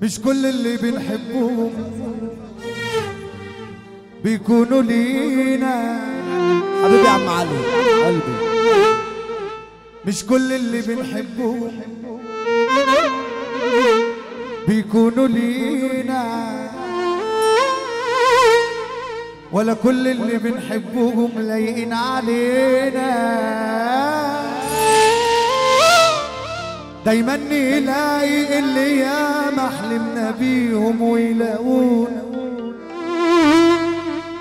مش كل اللي بنحبهم بيكونوا لينا. حبيبي يا عم علي قلبي. مش كل اللي بنحبهم بيكونوا لينا، ولا كل اللي بنحبهم لايقين علينا. دايما نلاقي اللي ياما حلمنا بيهم ويلاقونا،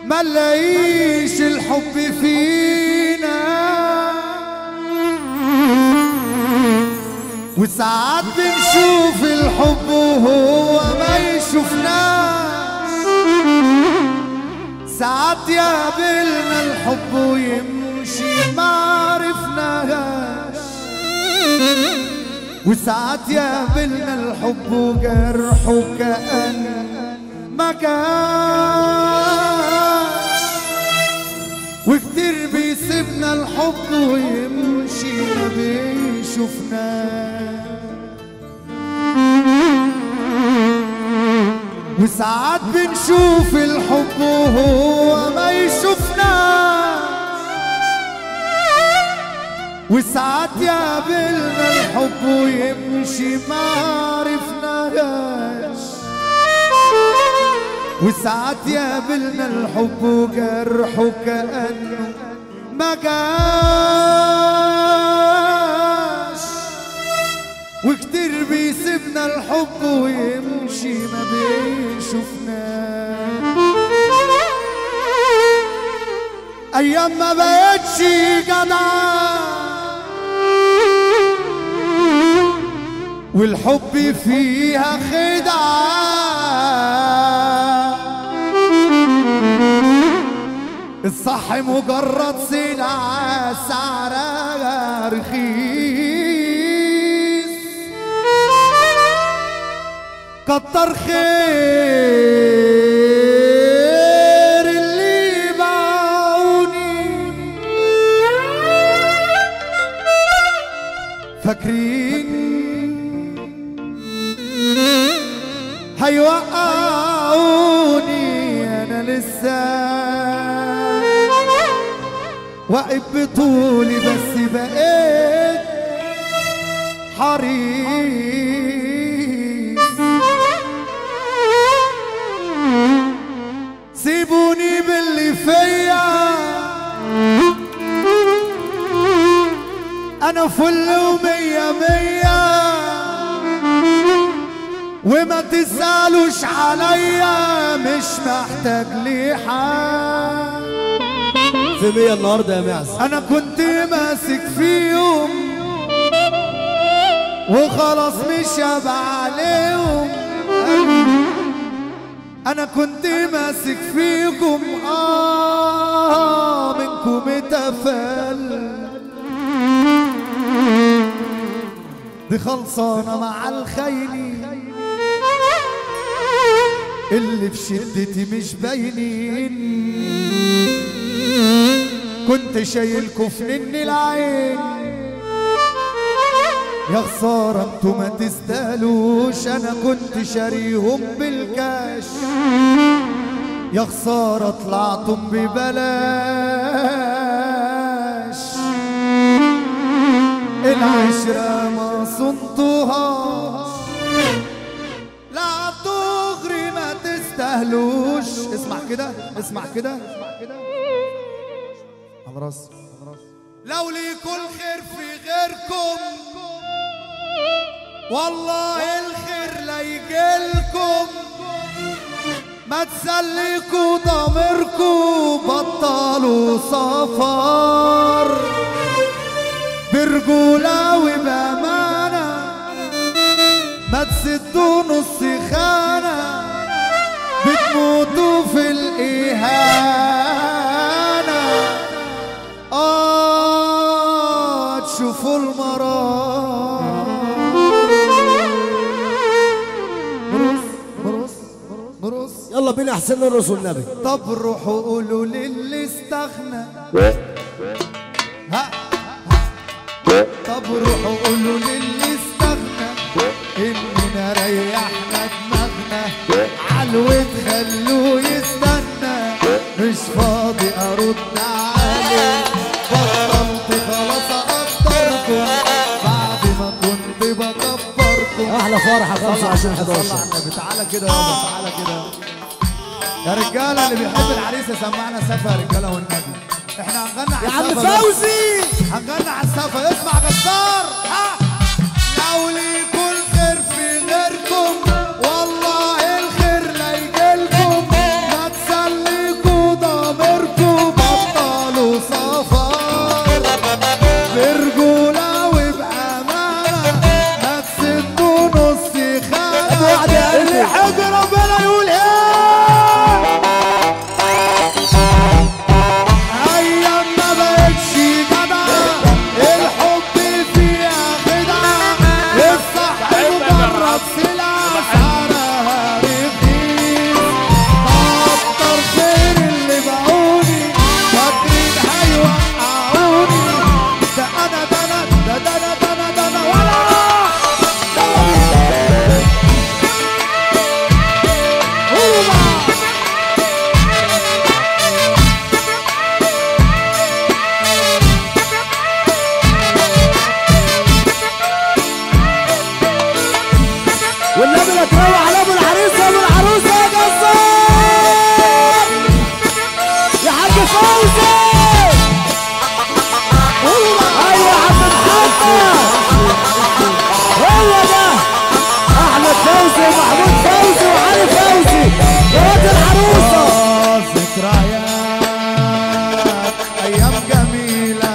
ما نلاقيش الحب فينا. وساعات بنشوف الحب وهو ما يشوفناش، ساعات يقابلنا الحب ويمشي ما عرفناهاش، وساعات يقابلنا الحب وجرحه كأن ما جاش، وكتير بيسيبنا الحب ويمشي ما بيشوفناش. وساعات بنشوف الحب وهو ما يشوفناش، وساعات يقابلنا الحب ويمشي ما عرفناهاش، وساعات يقابلنا الحب وجرحه كأنه ما جاش، وكتير بيسيبنا الحب ويمشي ما بيشوفناش. أيام ما بقتش جدعة والحب فيها خدعة، الصح مجرد سلعة سعرها رخيص. كتر خير اللي باعوني، فاكرين هيوقعوني، انا لسه واقف بطولي بس بقيت حريص. سيبوني باللي فيا، انا فل ومية مية، وما تسألوش عليا مش محتاج لي حد. في 100 النهارده يا معز. انا كنت ماسك فيهم وخلاص مش هبقى عليهم، انا كنت ماسك فيكم منكم اتفل. دي خلصانة مع الخاينين اللي في شدتي مش باينين. كنت شايلكوا في نن العين، يا خسارة انتوا ما تستاهلوش، انا كنت شاريهم بالكاش. يا خسارة طلعتم ببلاش، العشرة ما صنتوهاش، لا تغري ما تستاهلوش. اسمع كده اسمع كده على راسي. لو ليكوا الخير في غيركم والله الخير لا يجيلكم، ما تسلكوا ضميركوا، بطلوا سفر برجولة وبأمانة، ما تسدوا نص خانة، بتموتوا في الإهانة. تشوفوا المرار. نرقص يلا بينا احسن نرقص والنبي. طب روحوا قولوا للي استغنى، طب روحوا قولوا للي استغنى اننا ريحنا دماغنا. خلوه يستنى مش فاضي ارد عليه بطلت خلاص اقدركم بعد ما كنت بكبركم. احلى فرحه 25 11. صلى على النبي. تعالى كده يابا تعالى كده يا رجاله اللي بيحب العريس يسمعنا سفه يا رجاله والنبي. احنا هنغني على السفه يا عم فوزي هنغني على السفه. اسمع جزار لو ليكوا الخير في غيركم والله الخير لا يجيلكم ما تسلكوا ضميركم بطلوا سفر برجوله وبامانه ما تسدوا نص خانه اللي يحب ربنا يقول ايه. ايام ما بقتش جدع الحب فيها خدعه الصح مجرد سلعه سعرها رخيص كتر خير اللي باعوني فاكرين هيوقعوني ده انا ده انا ده ده انا ده انا ده انا ولا والنبي لا تروح على ابو العريس وابو العروسه يا جزار يا حاج فوزي. ايوه يا عم محمد هو ده احمد فوزي ومحمود فوزي وعلي فوزي واد العروسه. ذكريات ايام جميله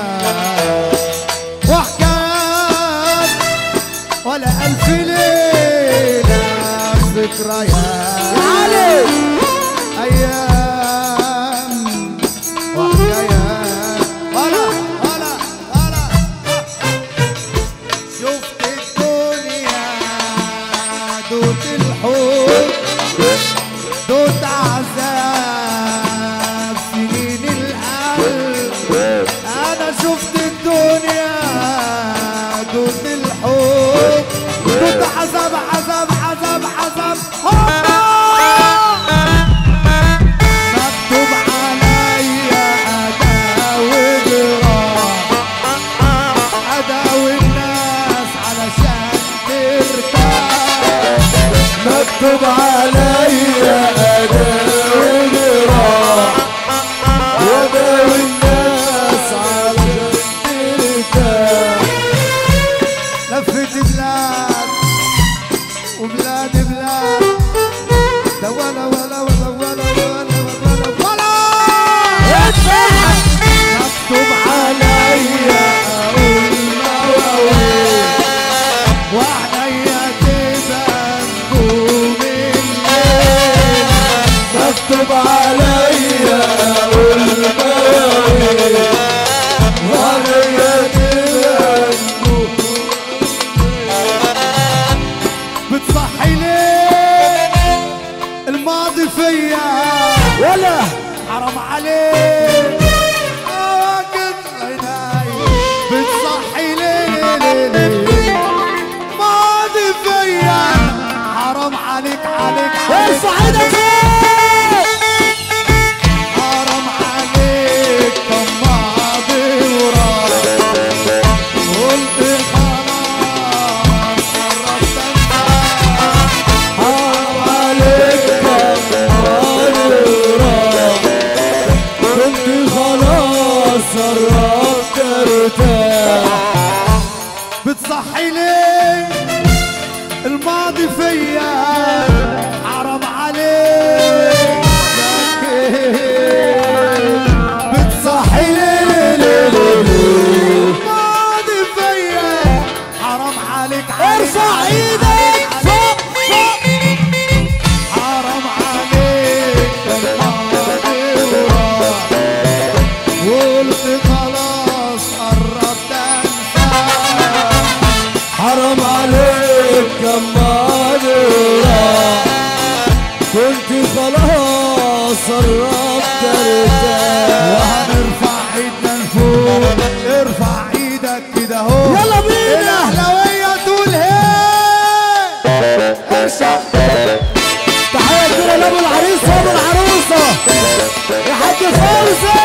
وحكايات ولا الف ليله ذكريات علي ايام وحكايات ولا شفت الدنيا دوت الحب دوت عذاب سنين القلب انا شفت الدنيا دوت الحب دوت عذاب عذاب عذاب عذاب مكتوب عليا اداوي جراح اداوي الناس علشان ترتاح مكتوب عليا اداوي جراح واداوي الناس علشان ترتاح. لفت بلاد وبلاد بلاد ده ولا ولا ولا ولا ولا ولا ولا مكتوب عليا اقول مواويل وعليا تبقى نجوم الليل مكتوب عليا اقول مواويل وعليا تبقى نجوم. بتصحي ليه الماضي فيا ولا حرام عليك اواكب عيناي بتصحي ليه ماضي فيا حرام عليك عليك عليك ارفع ايدك حرام عليك كم ماضي وراك قلت خلاص قربت انساك حرام عليك كنت خلاص قربت ارتاح. بتصحي ليه الماضي فيا حرام عليك بتصحي ليه الماضي فيا حرام عليك ارفع ايدك فوق فوق حرام عليك الماضي وراك قلت خلاص قربت انساك حرام عليك كمان راح كنت خلاص قربت ارتاح. وهنرفع ايدنا لفوق ارفع ايدك كده اهو يلا بينا الاهلاويه تقول هي ارشق تحية كبيرة لابو العريس وابو العروسه يا حاج فوزي.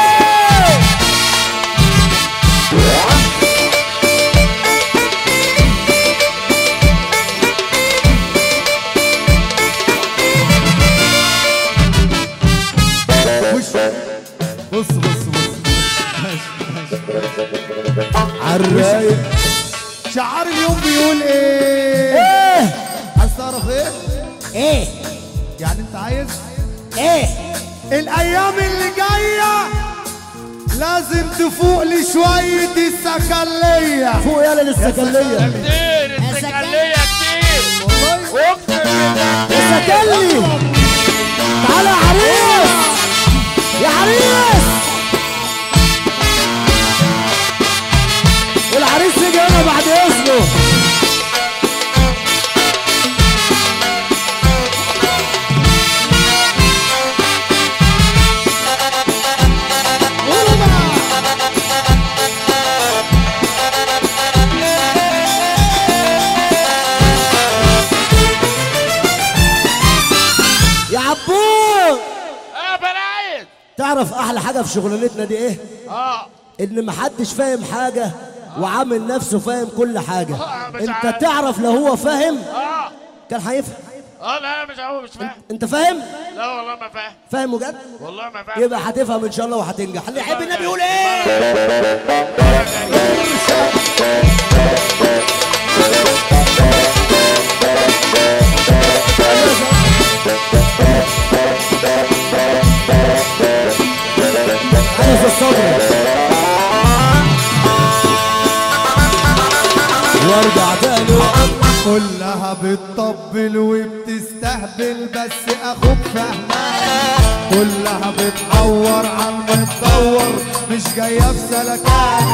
بص ماشي عالرايق. شعار اليوم بيقول ايه؟ عايز تعرف ايه؟ ايه يعني انت عايز ايه؟ الايام اللي جايه لازم تفوق لشويه السكليه. فوق يالا للسكليه كتير السكلية كتير والله اقسم بالله. يا سكلي تعالى يا عريس يا عريس. العريس يجي هنا بعد اذنه. يا عبود يا بلايز. تعرف احلى حاجه في شغلانتنا دي ايه؟ ان محدش فاهم حاجه وعامل نفسه فاهم كل حاجه. مش انت عارف. تعرف لو هو فاهم كان هيفهم. لا مش هو مش فاهم. انت فاهم؟ لا والله ما فاهم. فاهم بجد؟ والله ما فاهم. يبقى هتفهم ان شاء الله وهتنجح. اللي يحب النبي يقول ايه؟ عايز الصبر وارجع تاني. كلها بتطبل وبتستهبل بس اخوك فهمان. كلها بتعور عالمتدور مش جايه في سلكان.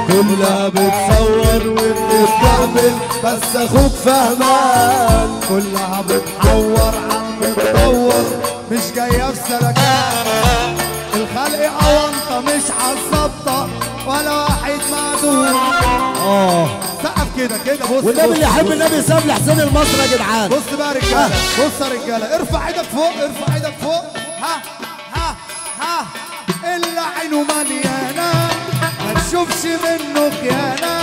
كلها بتصور وبتستهبل بس اخوك فهمان. كلها بتعور عالمتدور مش جايه في سلكان. الخلق اونطه مش عالظبطه ولا واحد معدوم. سقف كده كده. بص والنبي اللي بص يحب بص. النبي يساب لي حسين المصري يا جدعان. بص بقى يا رجاله. بص يا رجاله ارفع ايدك فوق ارفع ايدك فوق. ها اللي عينه مليانه ما تشوفش منه خيانه.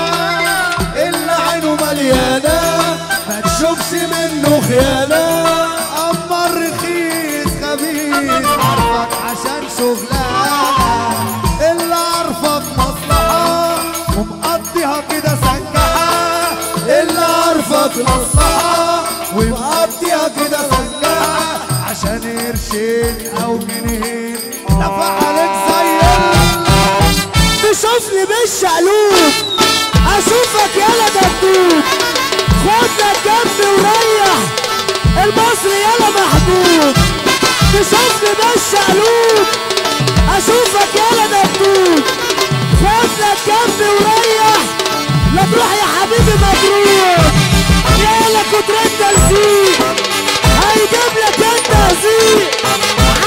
اللي عينه مليانه ما تشوفش منه خيانه. اما الرخيص خبيث عارفك عشان شغلانه. اللي عارفك مصلحه ومقضيها كده سنجحه. اللي عارفك مصلحه ومقضيها كده سنجحه. عشان قرشين او جنيهين دفع عليك زي تشوفني بالشقلوب اشوفك يالا دبدوب. خد لك جنبي وريح المصري يالا محبوب. تشوفني بالشقلوب اشوفك يالا دبدوب. خد لك جنبي وريح لا تروح يا حبيبي مبروك. يالا كتر التلزيق هيجيب لك التهزيق.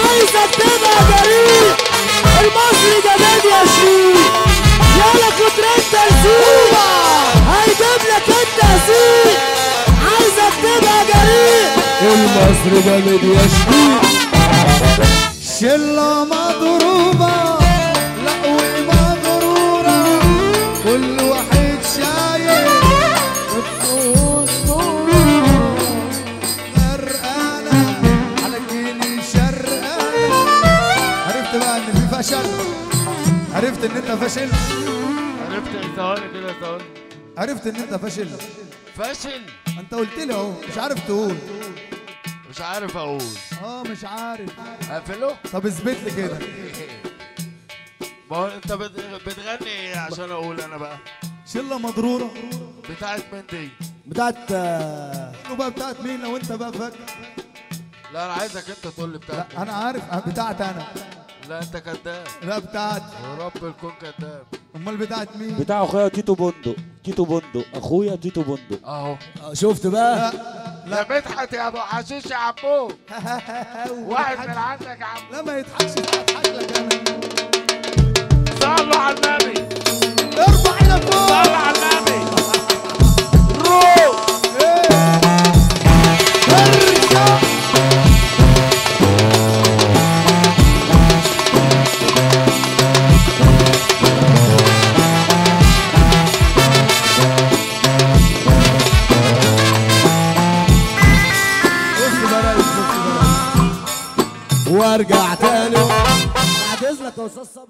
عايزك تبقى جريء المصري جماد يا شريك. يالا كتر التلزيق هيجيب لك التهزيق. عايزك تبقى جريء المصري جماد يا شريك. شلة مضروبة لا ومغرورة. كل واحد شايف غرقانة على جيلي شرقانة. عرفت بقى ان في فشل. عرفت ان انت فاشل. عرفت ثواني كده ثواني. عرفت ان انت فاشل. فاشل. انت قلت لي اهو مش عارف تقول. مش عارف اقول. مش عارف. اقفله. طب اثبت لي كده. ما هو انت بتغني ايه عشان اقول انا بقى؟ شلة مضرورة بتاعت مين دي؟ بتاعت بقى بتاعت مين لو انت بقى فاكر؟ لا انا عايزك انت تقول لي بتاعت. لا انا عارف بتاعت انا. لا انت كذاب. لا بتاعت. ورب الكون كذاب. امال بتاعت مين؟ بتاع اخويا تيتو بندق. تيتو بندق اخويا تيتو بندق. اهو. شفت بقى؟ لا يا مدحت يا ابو حشيش يا عمو. واحد من عندك يا عم. لا ما يضحكش هضحك لك انا. صلوا على النبي. ارفع ايدك فوق. صلوا على النبي. روح. وارجع تاني. بعد اذنك يا استاذ صبري.